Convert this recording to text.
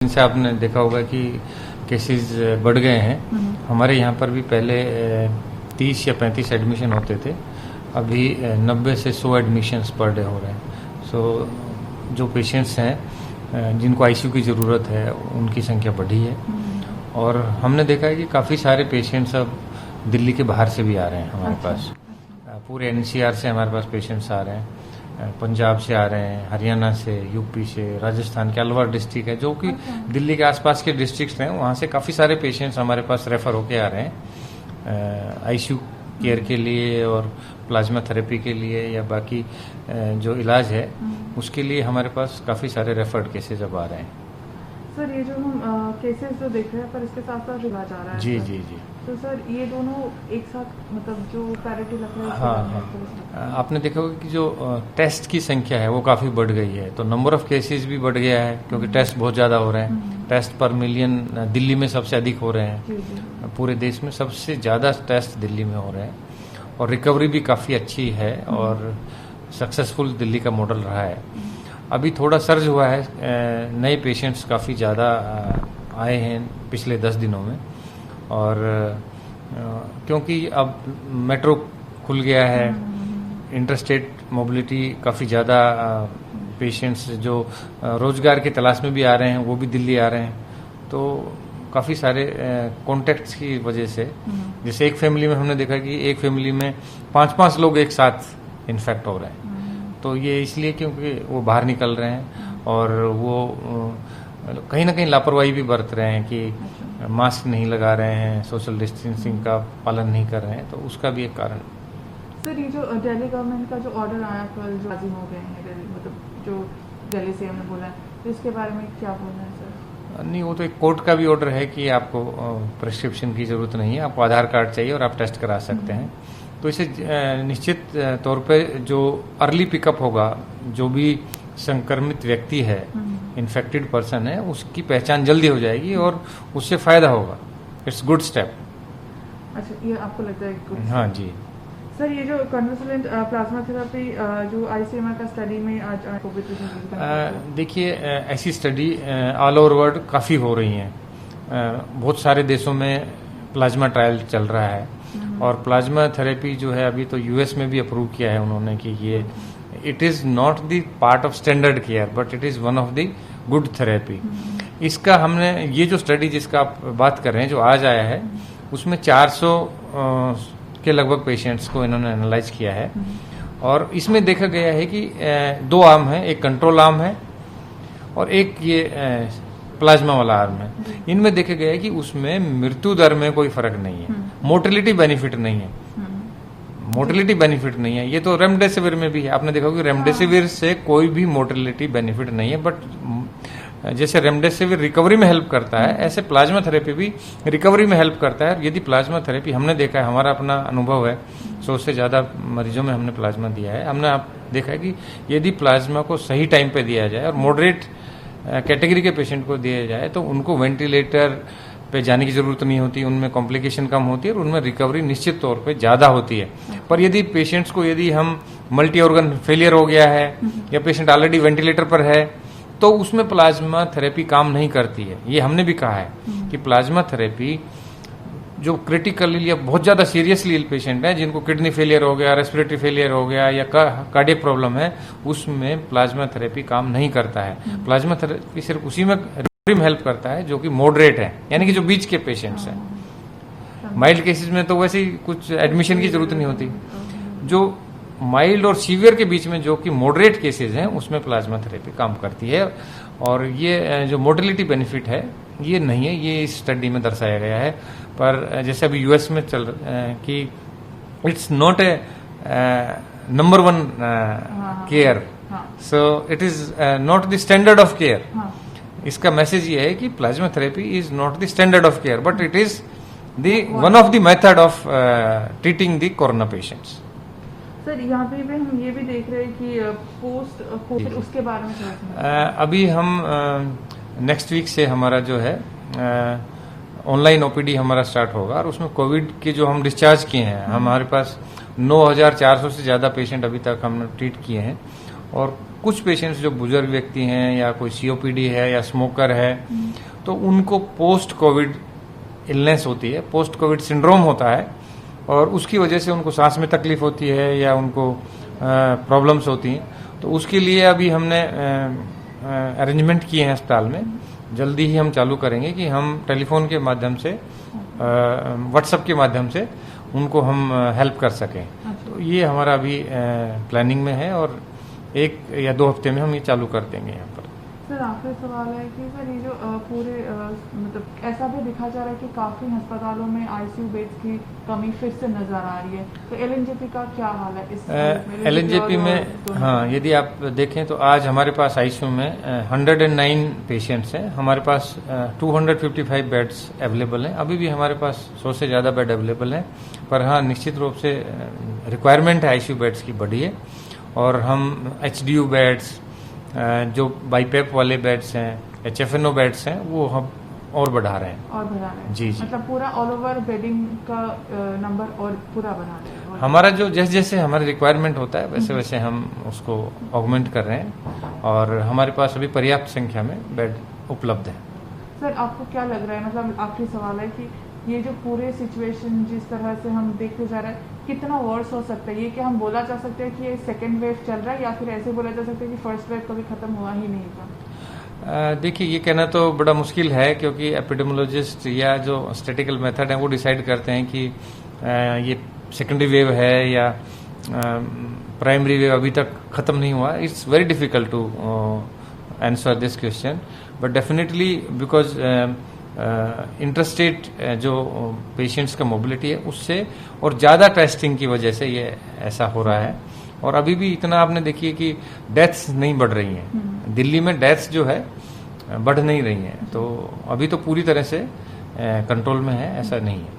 इनसे आपने देखा होगा कि केसेस बढ़ गए हैं। हमारे यहाँ पर भी पहले 30 या 35 एडमिशन होते थे, अभी 90 से 100 एडमिशन्स पर डे हो रहे हैं। सो जो पेशेंट्स हैं जिनको आईसीयू की ज़रूरत है उनकी संख्या बढ़ी है। और हमने देखा है कि काफ़ी सारे पेशेंट्स अब दिल्ली के बाहर से भी आ रहे हैं हमारे पास। पूरे एनसीआर से हमारे पास पेशेंट्स आ रहे हैं, पंजाब से आ रहे हैं, हरियाणा से, यूपी से, राजस्थान के अलवर डिस्ट्रिक्ट है जो कि दिल्ली के आसपास के डिस्ट्रिक्ट्स हैं, वहाँ से काफ़ी सारे पेशेंट्स हमारे पास रेफ़र होके आ रहे हैं आईसीयू केयर के लिए और प्लाज्मा थेरेपी के लिए या बाकी जो इलाज है उसके लिए हमारे पास काफ़ी सारे रेफर्ड केसेज अब आ रहे हैं। सर ये जो हम केसेस जो देख रहे हैं पर इसके साथ साथ इलाज आ रहा है। जी जी जी। तो सर ये दोनों एक साथ मतलब जो पैरिटी लग रहा है। हाँ, आपने देखा होगा कि जो टेस्ट की संख्या है वो काफ़ी बढ़ गई है, तो नंबर ऑफ केसेस भी बढ़ गया है क्योंकि टेस्ट बहुत ज़्यादा हो रहे हैं। टेस्ट पर मिलियन दिल्ली में सबसे अधिक हो रहे हैं, पूरे देश में सबसे ज़्यादा टेस्ट दिल्ली में हो रहे हैं और रिकवरी भी काफ़ी अच्छी है और सक्सेसफुल दिल्ली का मॉडल रहा है। अभी थोड़ा सर्ज हुआ है, नए पेशेंट्स काफ़ी ज़्यादा आए हैं पिछले 10 दिनों में और क्योंकि अब मेट्रो खुल गया है, इंटरस्टेट मोबिलिटी काफ़ी ज़्यादा, पेशेंट्स जो रोज़गार की तलाश में भी आ रहे हैं वो भी दिल्ली आ रहे हैं, तो काफ़ी सारे कॉन्टैक्ट्स की वजह से जैसे एक फैमिली में हमने देखा कि एक फैमिली में 5-5 लोग एक साथ इन्फेक्ट हो रहे हैं। तो ये इसलिए क्योंकि वो बाहर निकल रहे हैं और वो कहीं ना कहीं लापरवाही भी बरत रहे हैं कि मास्क नहीं लगा रहे हैं, सोशल डिस्टेंसिंग का पालन नहीं कर रहे हैं, तो उसका भी एक कारण। सर ये जो दिल्ली गवर्नमेंट का जो ऑर्डर आया कल जो राजी हो गए हैं मतलब जो दिल्ली से हमने बोला है, तो इसके बारे में क्या बोलना है सर? नहीं, वो तो एक कोर्ट का भी ऑर्डर है कि आपको प्रिस्क्रिप्शन की ज़रूरत नहीं है, आपको आधार कार्ड चाहिए और आप टेस्ट करा सकते हैं। तो इसे निश्चित तौर पे जो अर्ली पिकअप होगा, जो भी संक्रमित व्यक्ति है, इन्फेक्टेड पर्सन है, उसकी पहचान जल्दी हो जाएगी और उससे फायदा होगा। It's good step. अच्छा, ये आपको लगता है गुड? हाँ जी। सर ये जो कन्वॉल्वेंट प्लाज्मा थेरेपी जो आईसीएमआर का स्टडी में आज कोविड देखिए, ऐसी स्टडी ऑल ओवर वर्ल्ड काफ़ी हो रही हैं। बहुत सारे देशों में प्लाज्मा ट्रायल चल रहा है और प्लाज्मा थेरेपी जो है अभी तो यूएस में भी अप्रूव किया है उन्होंने कि ये it is not the part of standard care but it is one of the good therapy. इसका हमने ये जो स्टडी जिसका आप बात कर रहे हैं जो आज आया है उसमें 400 के लगभग पेशेंट्स को इन्होंने एनालाइज किया है और इसमें देखा गया है कि 2 आर्म है, एक कंट्रोल आर्म है और एक ये प्लाज्मा वाला आर्म है। इनमें देखा गया है कि उसमें मृत्यु दर में कोई फर्क नहीं है, मोर्टेलिटी बेनिफिट नहीं है, मोर्टेलिटी बेनिफिट नहीं है। ये तो रेमडेसिविर में भी है, आपने देखा कि रेमडेसिविर से कोई भी मोर्टेलिटी बेनिफिट नहीं है, बट जैसे रेमडेसिविर रिकवरी में हेल्प करता है ऐसे प्लाज्मा थेरेपी भी रिकवरी में हेल्प करता है। यदि प्लाज्मा थेरेपी हमने देखा है, हमारा अपना अनुभव है, 100 से ज़्यादा मरीजों में हमने प्लाज्मा दिया है, हमने आप देखा है कि यदि प्लाज्मा को सही टाइम पे दिया जाए और मॉडरेट कैटेगरी के पेशेंट को दिया जाए तो उनको वेंटिलेटर पे जाने की जरूरत नहीं होती, उनमें कॉम्प्लिकेशन कम होती है और उनमें रिकवरी निश्चित तौर पे ज़्यादा होती है। पर यदि पेशेंट्स को यदि हम मल्टी ऑर्गन फेलियर हो गया है या पेशेंट ऑलरेडी वेंटिलेटर पर है तो उसमें प्लाज्मा थेरेपी काम नहीं करती है। ये हमने भी कहा है कि प्लाज्मा थेरेपी जो क्रिटिकली या बहुत ज़्यादा सीरियसली इल पेशेंट है, जिनको किडनी फेलियर हो गया, रेस्पिरेटरी फेलियर हो गया या कार्डियक प्रॉब्लम है, उसमें प्लाज्मा थेरेपी काम नहीं करता है। प्लाज्मा थेरेपी सिर्फ उसी में रिकवरी में हेल्प करता है जो कि मॉडरेट है, यानी कि जो बीच के पेशेंट्स हैं। माइल्ड केसेस में तो वैसे ही कुछ एडमिशन की जरूरत नहीं होती। जो माइल्ड और सीवियर के बीच में जो कि मॉडरेट केसेस हैं उसमें प्लाज्मा थेरेपी काम करती है और ये जो मोर्टेलिटी बेनिफिट है ये नहीं है, ये इस स्टडी में दर्शाया गया है। पर जैसे अभी यूएस में चल कि it's not a number 1 care, so it is not the standard of care. इसका मैसेज ये है कि plasma therapy is not the standard of care but it is the one of the method of treating the corona patients. Sir यहाँ पे भी हम ये भी देख रहे हैं कि पोस्ट कोविड उसके बारे में अभी हम नेक्स्ट वीक से हमारा जो है ऑनलाइन ओपीडी हमारा स्टार्ट होगा और उसमें कोविड के जो हम डिस्चार्ज किए हैं, हमारे पास 9,400 से ज़्यादा पेशेंट अभी तक हमने ट्रीट किए हैं और कुछ पेशेंट्स जो बुजुर्ग व्यक्ति हैं या कोई सीओपीडी है या स्मोकर है, तो उनको पोस्ट कोविड इलनेस होती है, पोस्ट कोविड सिंड्रोम होता है, और उसकी वजह से उनको सांस में तकलीफ होती है या उनको प्रॉब्लम्स होती हैं। तो उसके लिए अभी हमने अरेंजमेंट किए हैं अस्पताल में। जल्दी ही हम चालू करेंगे कि हम टेलीफोन के माध्यम से, व्हाट्सएप के माध्यम से उनको हम हेल्प कर सकें। तो ये हमारा अभी प्लानिंग में है और 1 या 2 हफ्ते में हम ये चालू कर देंगे यहाँ पर। सर आखिरी सवाल है कि सर ये जो पूरे मतलब ऐसा भी दिखा जा रहा है कि काफ़ी अस्पतालों में आईसीयू बेड्स की कमी फिर से नजर आ रही है, तो एलएनजेपी का क्या हाल है इस एलएनजेपी में? हाँ, यदि आप देखें तो आज हमारे पास आईसीयू में 109 पेशेंट्स हैं। हमारे पास 255 बेड्स अवेलेबल हैं। अभी भी हमारे पास 100 से ज़्यादा बेड अवेलेबल हैं, पर हाँ, निश्चित रूप से रिक्वायरमेंट है आईसीयू बेड्स की बढ़ी है, और हम एचडीयू बेड्स, जो बाईपेप वाले बेड्स हैं, एचएफएनओ बेड्स हैं, वो हम और बढ़ा रहे हैं। जी जी, मतलब पूरा ऑल ओवर बेडिंग का नंबर और पूरा बढ़ा रहे हैं। हमारा जो जैसे जैसे हमारा रिक्वायरमेंट होता है वैसे वैसे हम उसको ऑगमेंट कर रहे हैं, और हमारे पास अभी पर्याप्त संख्या में बेड उपलब्ध है। सर आपको क्या लग रहा है, मतलब आखिरी सवाल है कि ये जो पूरे सिचुएशन जिस तरह से हम देखते जा रहे हैं, कितना वर्स हो सकता है? ये कि हम बोला जा सकता है कि ये सेकेंड वेव चल रहा है, या फिर ऐसे बोला जा सकता है कि फर्स्ट वेव कभी खत्म हुआ ही नहीं था? देखिए, ये कहना तो बड़ा मुश्किल है, क्योंकि एपिडेमोलॉजिस्ट या जो स्टैटिकल मेथड है वो डिसाइड करते हैं कि ये सेकेंडरी वेव है या प्राइमरी वेव अभी तक खत्म नहीं हुआ। It's very difficult to answer this question, but definitely because interstate जो पेशेंट्स का मोबिलिटी है उससे और ज़्यादा टेस्टिंग की वजह से ये ऐसा हो रहा है। और अभी भी इतना आपने देखिए कि डेथ्स नहीं बढ़ रही हैं। दिल्ली में डेथ्स जो है बढ़ नहीं रही हैं, तो अभी तो पूरी तरह से कंट्रोल में है, ऐसा नहीं है।